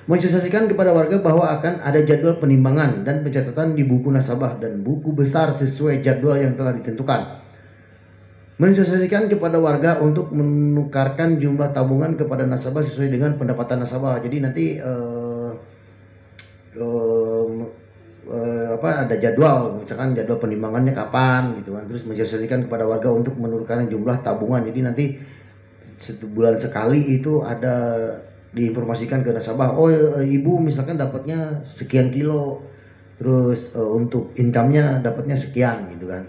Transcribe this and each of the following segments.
Mensosialisasikan kepada warga bahwa akan ada jadwal penimbangan dan pencatatan di buku nasabah dan buku besar sesuai jadwal yang telah ditentukan. Mensosialisasikan kepada warga untuk menukarkan jumlah tabungan kepada nasabah sesuai dengan pendapatan nasabah. Jadi nanti ada jadwal, misalkan jadwal penimbangannya kapan gitu kan. Terus mensosialisasikan kepada warga untuk menurunkan jumlah tabungan. Jadi nanti sebulan sekali itu ada diinformasikan ke nasabah, oh ibu misalkan dapatnya sekian kilo, terus untuk income-nya dapatnya sekian gitu kan.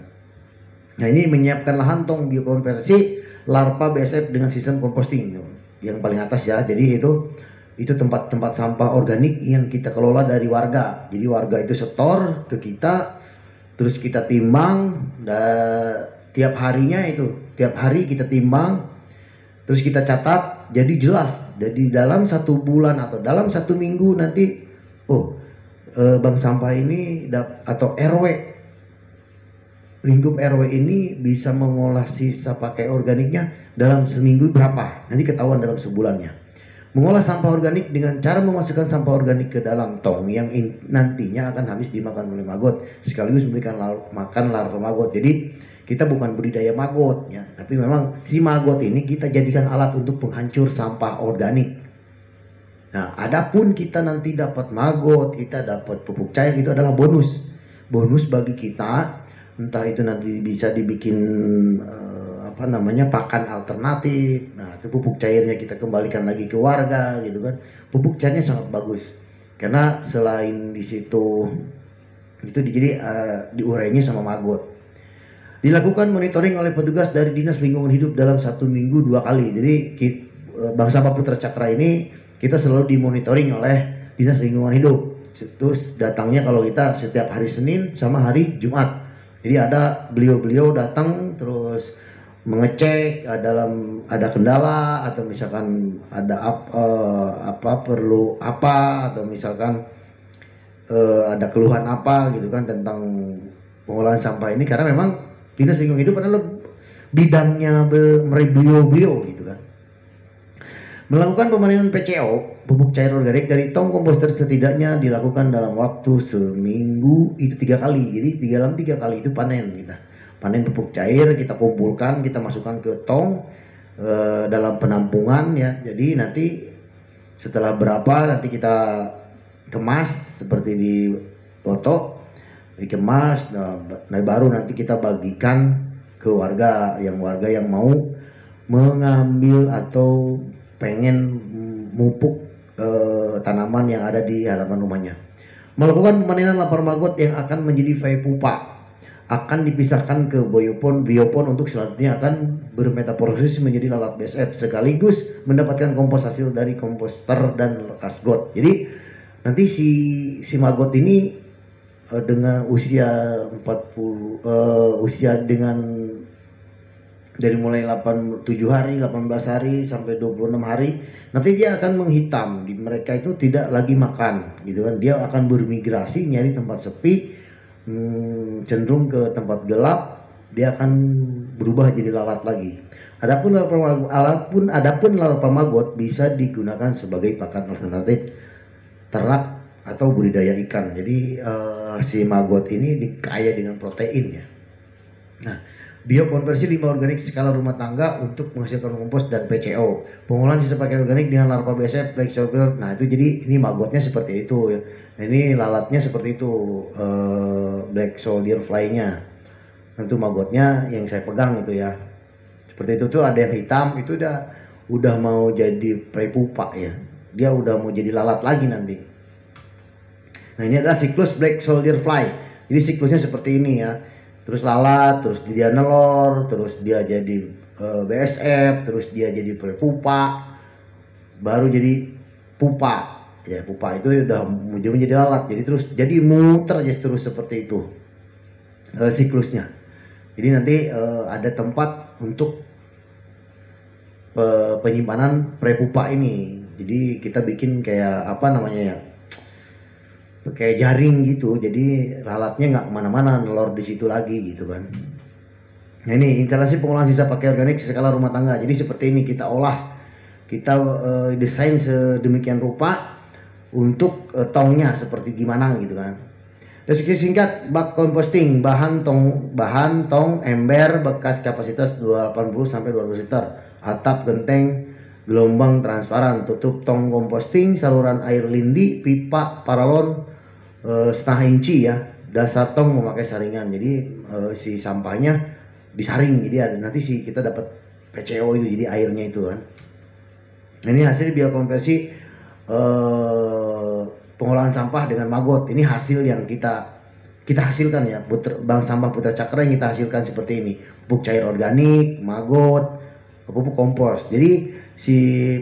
Nah ini menyiapkan lahan tong biokonversi larva BSF dengan sistem composting yang paling atas ya. Jadi itu tempat-tempat sampah organik yang kita kelola dari warga. Jadi warga itu setor ke kita, terus kita timbang, tiap harinya tiap hari kita timbang, terus kita catat. Jadi jelas, jadi dalam 1 bulan atau dalam 1 minggu nanti, bank sampah ini atau RW, lingkup RW ini bisa mengolah sisa pakai organiknya dalam seminggu berapa, nanti ketahuan dalam sebulannya. Mengolah sampah organik dengan cara memasukkan sampah organik ke dalam tong yang nantinya akan habis dimakan oleh maggot, sekaligus memberikan makan larva maggot. Jadi kita bukan budidaya maggot ya, tapi memang si maggot ini kita jadikan alat untuk penghancur sampah organik. Nah, adapun kita nanti dapat maggot, kita dapat pupuk cair, itu adalah bonus. Bonus bagi kita, entah itu nanti bisa dibikin pakan alternatif. Nah, itu pupuk cairnya kita kembalikan lagi ke warga gitu kan. Pupuk cairnya sangat bagus. Karena selain di situ itu diurainya sama maggot. Dilakukan monitoring oleh petugas dari Dinas Lingkungan Hidup dalam 1 minggu 2 kali. Jadi Bank Sampah Putra Cakra ini kita selalu dimonitoring oleh Dinas Lingkungan Hidup. Terus datangnya kalau kita setiap hari Senin sama hari Jumat. Jadi ada beliau datang terus mengecek ada kendala atau misalkan ada perlu apa atau misalkan ada keluhan apa gitu kan tentang pengolahan sampah ini, karena memang Dinas Lingkungan Hidup adalah bidangnya beliau gitu kan. Melakukan pemanenan PCO, pupuk cair organik dari tong komposter setidaknya dilakukan dalam waktu seminggu itu 3 kali. Jadi dalam 3 kali itu panen kita. Panen pupuk cair, kita kumpulkan, kita masukkan ke tong dalam penampungan ya. Jadi nanti setelah berapa nanti kita kemas seperti di foto, dikemas, nah baru nanti kita bagikan ke warga yang mau mengambil atau pengen mupuk tanaman yang ada di halaman rumahnya. Melakukan pemanenan lapar maggot yang akan menjadi fai pupa akan dipisahkan ke biopon untuk selanjutnya akan bermetaprosis menjadi lalat BSF sekaligus mendapatkan kompos hasil dari komposter dan lekas got. Jadi nanti si maggot ini dengan usia dengan dari mulai 7 hari, 18 hari sampai 26 hari nanti dia akan menghitam. Mereka itu tidak lagi makan gitu kan, dia akan bermigrasi nyari tempat sepi, cenderung ke tempat gelap, dia akan berubah jadi lalat lagi. Adapun larva maggot bisa digunakan sebagai pakan alternatif ternak atau budidaya ikan. Jadi si maggot ini kaya dengan protein ya. Nah, biokonversi limbah organik skala rumah tangga untuk menghasilkan kompos dan PCO. Pengolahan sisa pakai organik dengan larva BSF, black soldier. Nah itu jadi ini maggotnya seperti itu ya. Nah, ini lalatnya seperti itu, black soldier fly-nya. Tentu maggotnya yang saya pegang itu ya. Seperti itu tuh ada yang hitam, itu udah mau jadi prepupa ya. Dia udah mau jadi lalat lagi nanti. Nah ini adalah siklus black soldier fly. Jadi siklusnya seperti ini ya. Terus lalat, terus dia nelor, terus dia jadi BSF, terus dia jadi prepupa, baru jadi pupa. Ya pupa itu udah menjadi lalat. Jadi terus jadi muter aja terus seperti itu siklusnya. Jadi nanti ada tempat untuk penyimpanan prepupa ini. Jadi kita bikin kayak kayak jaring gitu, jadi lalatnya nggak kemana-mana, nelor di situ lagi gitu kan. Nah ini instalasi pengolahan sisa pakai organik skala rumah tangga. Jadi seperti ini kita olah, kita desain sedemikian rupa untuk tongnya seperti gimana gitu kan. Deskripsi singkat bak composting, bahan tong ember bekas kapasitas 280 sampai 200 liter, atap genteng gelombang transparan, tutup tong composting, saluran air lindi, pipa paralon setengah inci ya, dasar tong memakai saringan, jadi si sampahnya disaring, jadi ada nanti sih kita dapat PCO itu, jadi airnya itu kan. Ini hasil biokonversi pengolahan sampah dengan maggot. Ini hasil yang kita hasilkan ya, bank sampah Putra Cakra yang kita hasilkan seperti ini, pupuk cair organik, maggot, pupuk kompos. Jadi si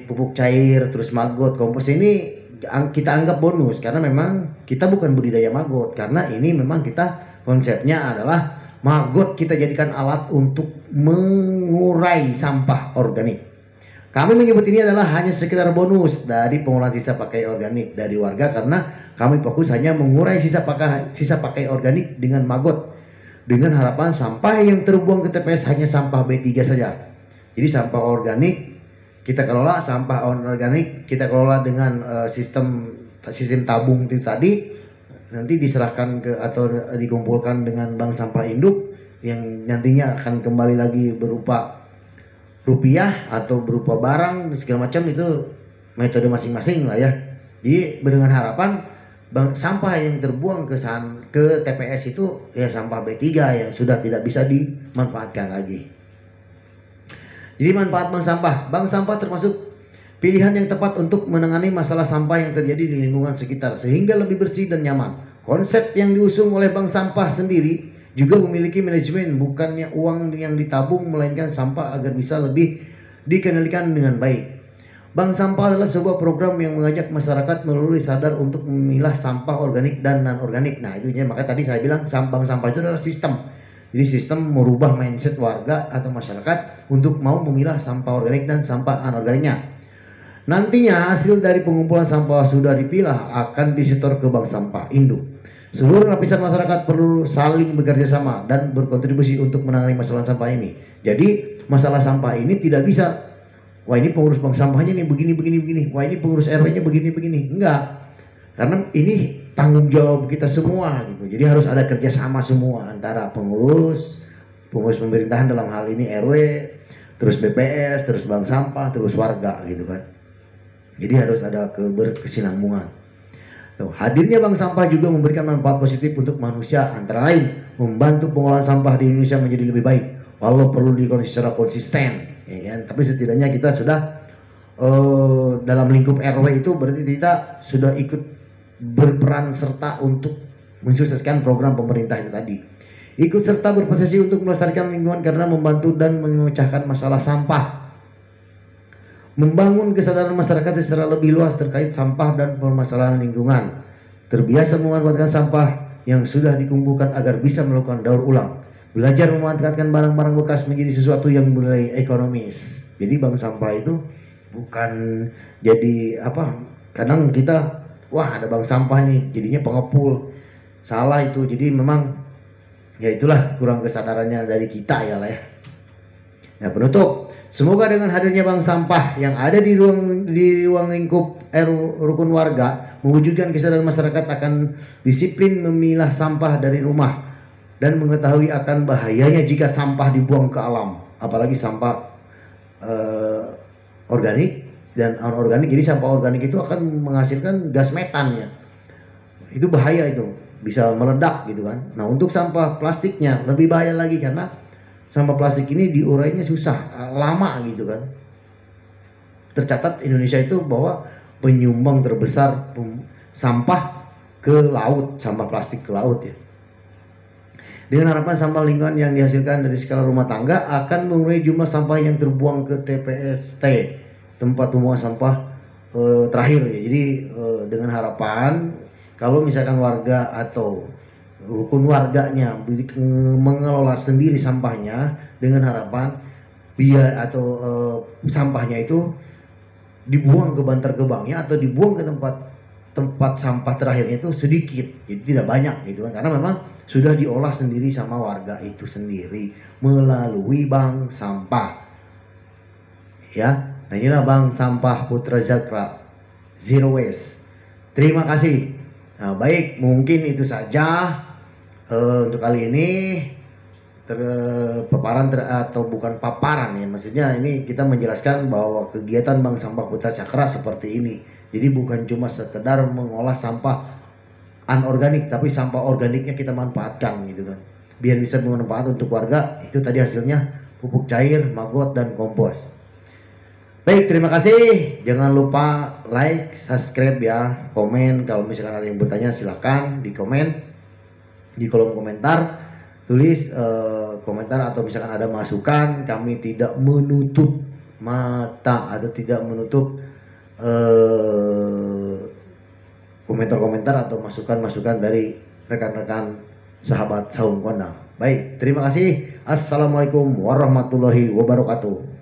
pupuk cair terus maggot kompos ini kita anggap bonus karena memang kita bukan budidaya maggot, karena ini memang kita konsepnya adalah maggot kita jadikan alat untuk mengurai sampah organik. Kami menyebut ini adalah hanya sekedar bonus dari pengolahan sisa pakai organik dari warga, karena kami fokus hanya mengurai sisa pakai organik dengan maggot, dengan harapan sampah yang terbuang ke TPS hanya sampah B3 saja. Jadi sampah organik kita kelola, sampah organik kita kelola dengan sistem tabung itu tadi, nanti diserahkan ke atau dikumpulkan dengan bank sampah induk yang nantinya akan kembali lagi berupa rupiah atau berupa barang segala macam, itu metode masing-masing lah ya. Jadi dengan harapan sampah yang terbuang ke TPS itu ya sampah B3 yang sudah tidak bisa dimanfaatkan lagi. Jadi manfaat bank sampah termasuk pilihan yang tepat untuk menangani masalah sampah yang terjadi di lingkungan sekitar sehingga lebih bersih dan nyaman. Konsep yang diusung oleh bank sampah sendiri juga memiliki manajemen, bukannya uang yang ditabung melainkan sampah agar bisa lebih dikendalikan dengan baik. Bank sampah adalah sebuah program yang mengajak masyarakat melalui sadar untuk memilah sampah organik dan non organik. Nah, itu maka tadi saya bilang bank sampah itu adalah sistem. Jadi sistem merubah mindset warga atau masyarakat untuk mau memilah sampah organik dan sampah anorganiknya. Nantinya hasil dari pengumpulan sampah sudah dipilah akan disetor ke bank sampah induk. Seluruh lapisan masyarakat perlu saling bekerja sama dan berkontribusi untuk menangani masalah sampah ini. Jadi masalah sampah ini tidak bisa, wah ini pengurus bank sampahnya nih begini, wah ini pengurus RW-nya begini. Enggak. Karena ini tanggung jawab kita semua gitu. Jadi harus ada kerjasama semua antara pengurus pemerintahan dalam hal ini RW, terus BPS, terus bank sampah, terus warga gitu kan. Jadi harus ada berkesinambungan. Hadirnya bank sampah juga memberikan manfaat positif untuk manusia, antara lain membantu pengolahan sampah di Indonesia menjadi lebih baik, walau perlu dilakukan secara konsisten, ya kan? Tapi setidaknya kita sudah dalam lingkup RW itu berarti kita sudah ikut berperan serta untuk mensukseskan program pemerintah itu tadi. Ikut serta berposisi untuk melestarikan lingkungan karena membantu dan memecahkan masalah sampah. Membangun kesadaran masyarakat secara lebih luas terkait sampah dan permasalahan lingkungan. Terbiasa memanfaatkan sampah yang sudah dikumpulkan agar bisa melakukan daur ulang. Belajar memanfaatkan barang-barang bekas menjadi sesuatu yang bernilai ekonomis. Jadi bank sampah itu bukan jadi apa, kadang kita wah ada bank sampah nih jadinya pengepul, salah itu. Jadi memang ya itulah kurang kesadarannya dari kita ya lah ya. Nah, penutup, semoga dengan hadirnya bank sampah yang ada di ruang lingkup rukun warga mewujudkan kesadaran masyarakat akan disiplin memilah sampah dari rumah dan mengetahui akan bahayanya jika sampah dibuang ke alam, apalagi sampah organik dan anorganik. Jadi sampah organik itu akan menghasilkan gas metan ya. Itu bahaya, itu bisa meledak gitu kan. Nah, untuk sampah plastiknya lebih bahaya lagi karena sampah plastik ini diurainya susah, lama gitu kan. Tercatat Indonesia itu bahwa penyumbang terbesar sampah ke laut, sampah plastik ke laut ya. Dengan harapan sampah lingkungan yang dihasilkan dari skala rumah tangga akan mengurangi jumlah sampah yang terbuang ke TPST, tempat pembuangan sampah terakhir ya. Jadi dengan harapan kalau misalkan warga atau rukun warganya mengelola sendiri sampahnya, dengan harapan biaya atau sampahnya itu dibuang ke bantar gebangnya atau dibuang ke tempat sampah terakhirnya itu sedikit, jadi tidak banyak gitu kan, karena memang sudah diolah sendiri sama warga itu sendiri melalui bank sampah ya. Nah, inilah bank sampah Putra Cakra Zero Waste. Terima kasih. Nah, baik, mungkin itu saja untuk kali ini atau bukan paparan ya, maksudnya ini kita menjelaskan bahwa kegiatan Bank Sampah Putra Cakra seperti ini. Jadi bukan cuma sekedar mengolah sampah anorganik, tapi sampah organiknya kita manfaatkan gitu kan. Biar bisa bermanfaat untuk warga, itu tadi hasilnya pupuk cair, maggot, dan kompos. Baik, terima kasih. Jangan lupa like, subscribe ya, komen. Kalau misalkan ada yang bertanya silakan di komen di kolom komentar. Tulis komentar atau misalkan ada masukan, kami tidak menutup mata atau tidak menutup komentar-komentar atau masukan-masukan dari rekan-rekan sahabat Saung Kondang. Baik, terima kasih. Assalamualaikum warahmatullahi wabarakatuh.